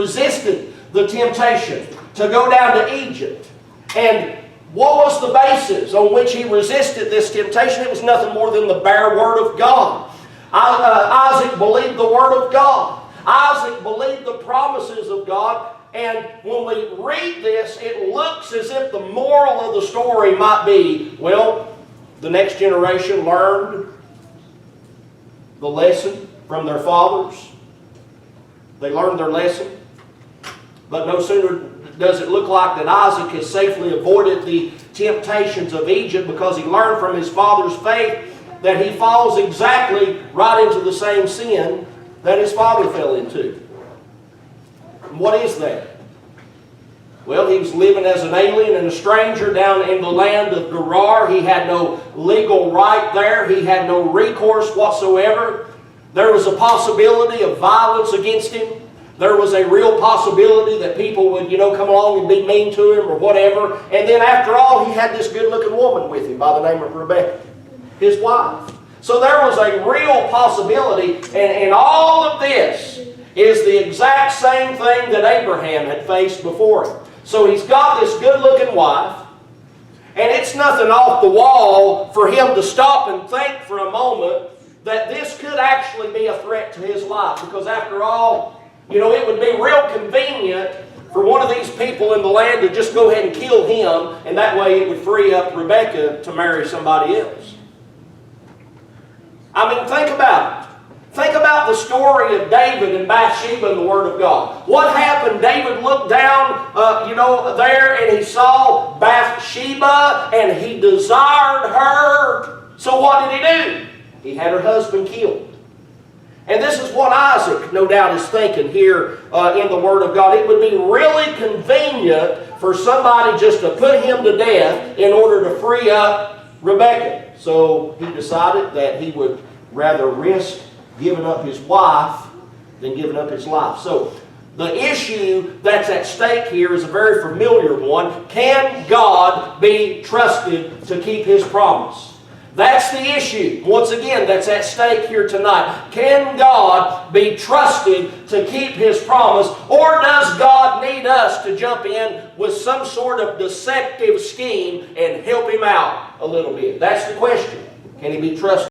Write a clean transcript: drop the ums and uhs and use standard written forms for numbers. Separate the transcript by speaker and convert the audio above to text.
Speaker 1: resisted the temptation to go down to Egypt. And what was the basis on which he resisted this temptation? It was nothing more than the bare Word of God. Isaac believed the Word of God. Isaac believed the promises of God. And when we read this, it looks as if the moral of the story might be, well, the next generation learned the lesson from their fathers. They learned their lesson. But no sooner does it look like that Isaac has safely avoided the temptations of Egypt because he learned from his father's faith, that he falls exactly right into the same sin that his father fell into. And what is that? Well, he was living as an alien and a stranger down in the land of Gerar. He had no legal right there. He had no recourse whatsoever. There was a possibility of violence against him. There was a real possibility that people would, come along and be mean to him or whatever. And then after all, he had this good-looking woman with him by the name of Rebekah, his wife. So there was a real possibility, and all of this is the exact same thing that Abraham had faced before him. So he's got this good-looking wife, and it's nothing off the wall for him to stop and think for a moment that this could actually be a threat to his life. Because after all, it would be real convenient for one of these people in the land to just go ahead and kill him, and that way it would free up Rebekah to marry somebody else. I mean, think about it. Think about the story of David and Bathsheba in the Word of God. What happened? David looked down, there, and he saw Bathsheba, and he desired her. So what did he do? He had her husband killed. And this is what Isaac, no doubt, is thinking here in the Word of God. It would be really convenient for somebody just to put him to death in order to free up Rebekah. So he decided that he would rather risk giving up his wife than giving up his life. So the issue that's at stake here is a very familiar one. Can God be trusted to keep His promise? That's the issue, once again, that's at stake here tonight. Can God be trusted to keep His promise, or does God need us to jump in with some sort of deceptive scheme and help Him out a little bit? That's the question. Can He be trusted?